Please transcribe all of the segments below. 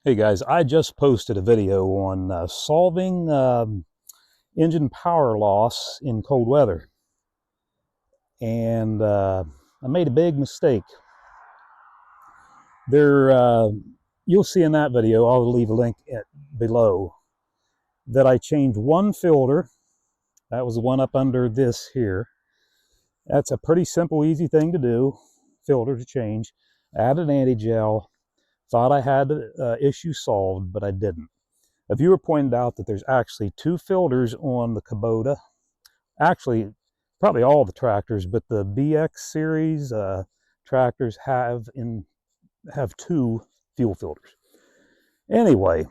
Hey guys, I just posted a video on solving engine power loss in cold weather, and I made a big mistake. You'll see in that video, I'll leave a link below, that I changed one filter. That was the one up under this here. That's a pretty simple, easy thing to do, filter to change. Added anti-gel, thought I had the issue solved, but I didn't. A viewer pointed out that there's actually two filters on the Kubota. Actually, probably all the tractors, but the BX series tractors have two fuel filters. Anyway,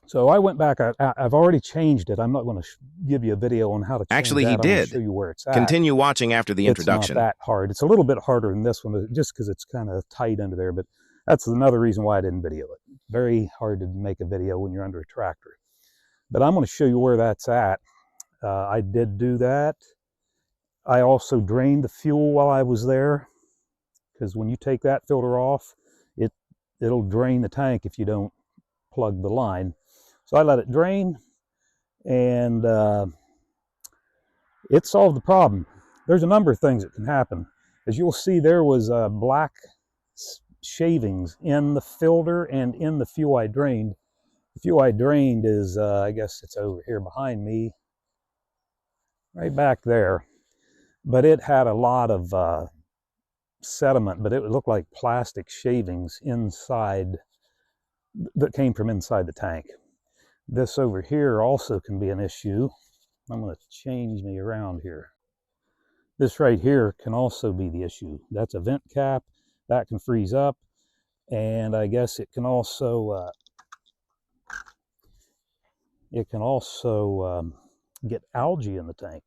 so I went back. I've already changed it. I'm not going to give you a video on how to change Actually, that. he I'm going to did. show you where it's at. Continue watching after the introduction. It's not that hard. It's a little bit harder than this one, just because it's kind of tight under there, but that's another reason why I didn't video it. Very hard to make a video when you're under a tractor. But I'm going to show you where that's at. I did do that. I also drained the fuel while I was there, because when you take that filter off, it'll drain the tank if you don't plug the line. So I let it drain, and it solved the problem. There's a number of things that can happen. As you'll see, there was black shavings in the filter and in the fuel I drained. The fuel I drained is, I guess it's over here behind me, right back there. But it had a lot of sediment, but it looked like plastic shavings inside that came from inside the tank. This over here also can be an issue. I'm going to change me around here. This right here can also be the issue. That's a vent cap. That can freeze up, and I guess it can also get algae in the tank.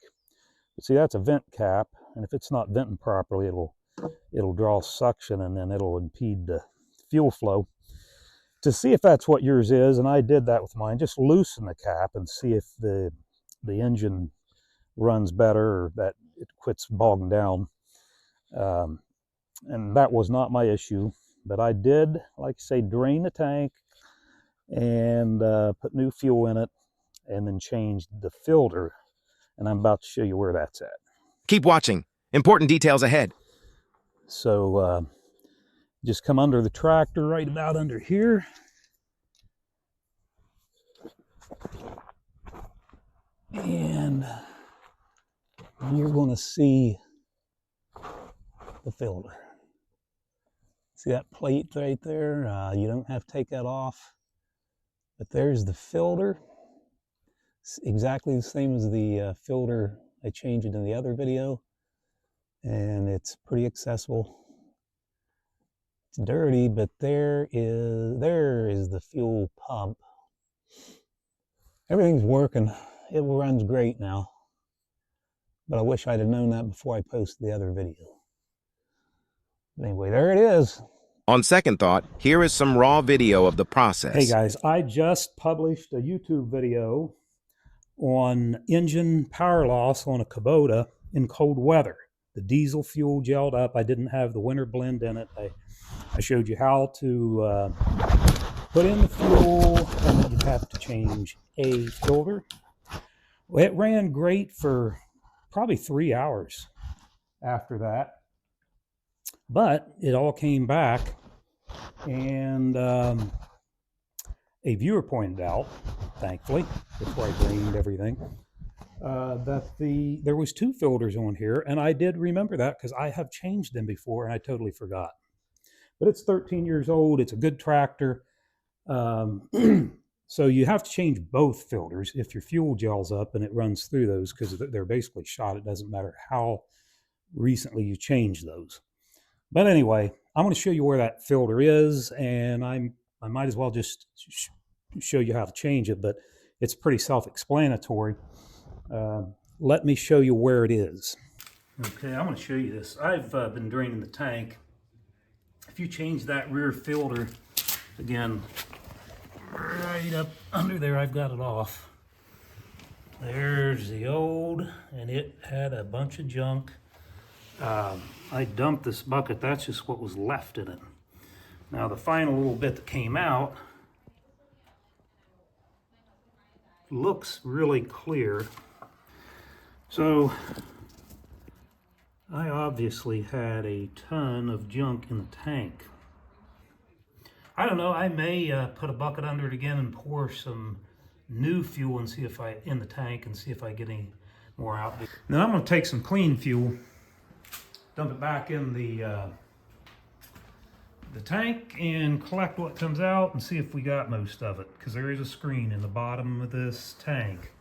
But see, that's a vent cap, and if it's not venting properly, it'll draw suction, and then it'll impede the fuel flow. To see if that's what yours is, and I did that with mine, just loosen the cap and see if the engine runs better, or that it quits bogging down. And that was not my issue, but I did, like I say, drain the tank and put new fuel in it, and then changed the filter, and I'm about to show you where that's at. Keep watching. Important details ahead. So just come under the tractor, right about under here. And you're going to see the filter. See that plate right there? You don't have to take that off. But there's the filter. It's exactly the same as the filter I changed it in the other video. And it's pretty accessible. It's dirty, but there is the fuel pump. Everything's working. It runs great now. But I wish I'd have known that before I posted the other video. But anyway, there it is. On second thought, here is some raw video of the process. Hey guys, I just published a YouTube video on engine power loss on a Kubota in cold weather. The diesel fuel gelled up. I didn't have the winter blend in it. I showed you how to put in the fuel, and then you have to change a filter. Well, it ran great for probably 3 hours after that, but it all came back, and a viewer pointed out, thankfully, before I drained everything, that there was two filters on here, and I did remember that because I have changed them before and I totally forgot. But it's 13 years old. It's a good tractor. So you have to change both filters if your fuel gels up and it runs through those, because they're basically shot. It doesn't matter how recently you change those. But anyway, I'm going to show you where that filter is, and I might as well just show you how to change it, but it's pretty self-explanatory. Let me show you where it is. Okay, I'm going to show you this. I've been draining the tank. If you change that rear filter, again, right up under there, I've got it off. There's the old, and it had a bunch of junk. I dumped this bucket. That's just what was left in it. Now the final little bit that came out looks really clear. So I obviously had a ton of junk in the tank. I don't know, I may put a bucket under it again and pour some new fuel and see if in the tank and see if I get any more out. Then I'm going to take some clean fuel, dump it back in the tank and collect what comes out and see if we got most of it, because there is a screen in the bottom of this tank,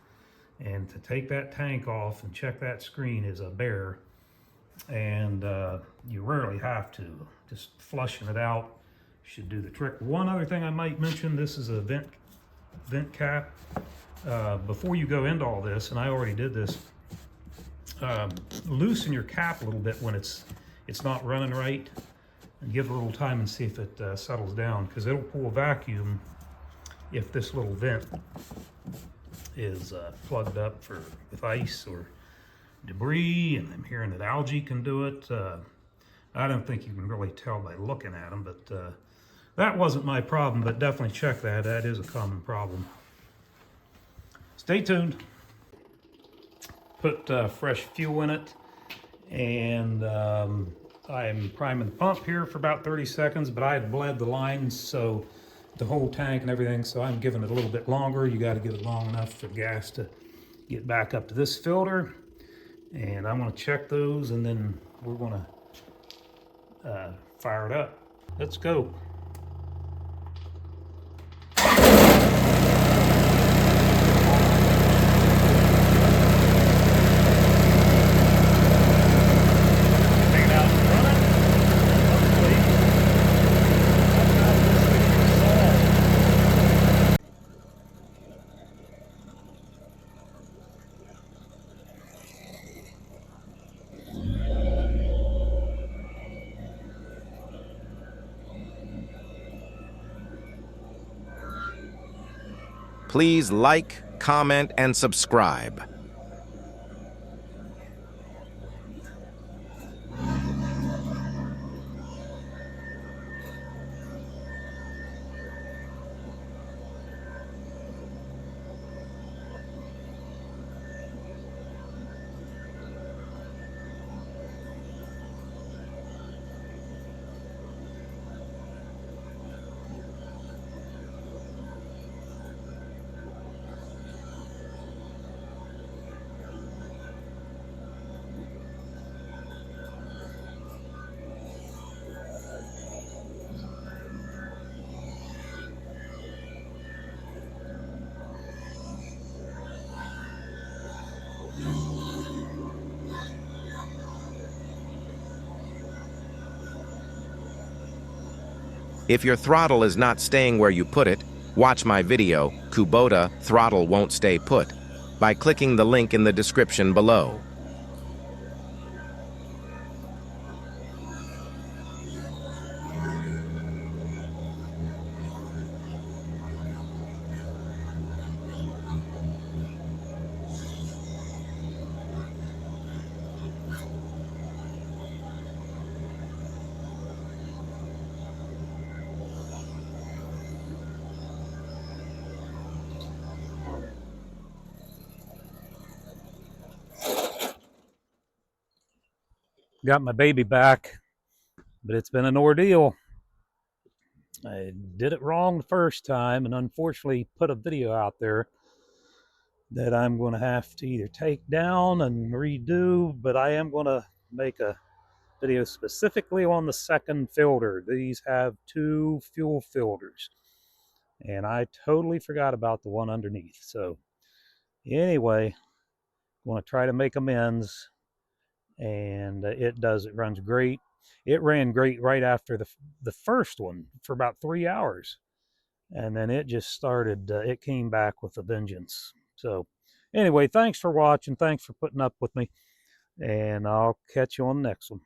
and to take that tank off and check that screen is a bear, and you rarely have to. Just flushing it out should do the trick. One other thing I might mention, this is a vent cap. Before you go into all this, and I already did this, loosen your cap a little bit when it's not running right, and give it a little time and see if it settles down, because it'll pull a vacuum if this little vent is plugged up with ice or debris, and I'm hearing that algae can do it. I don't think you can really tell by looking at them, but that wasn't my problem, but definitely check that. That is a common problem. Stay tuned. Put fresh fuel in it, and I'm priming the pump here for about 30 seconds, but I had bled the lines, so the whole tank and everything, so I'm giving it a little bit longer. You got to give it long enough for gas to get back up to this filter, and I'm going to check those, and then we're going to fire it up. Let's go. Please like, comment, and subscribe. If your throttle is not staying where you put it, watch my video, Kubota Throttle Won't Stay Put, by clicking the link in the description below. Got my baby back, but it's been an ordeal. I did it wrong the first time, and unfortunately put a video out there that I'm going to have to either take down and redo, but I am going to make a video specifically on the second filter. These have 2 fuel filters, and I totally forgot about the one underneath. So anyway, I'm going to try to make amends, and it runs great. It ran great right after the first one for about 3 hours, and then it just started, it came back with a vengeance. So anyway, thanks for watching, thanks for putting up with me, and I'll catch you on the next one.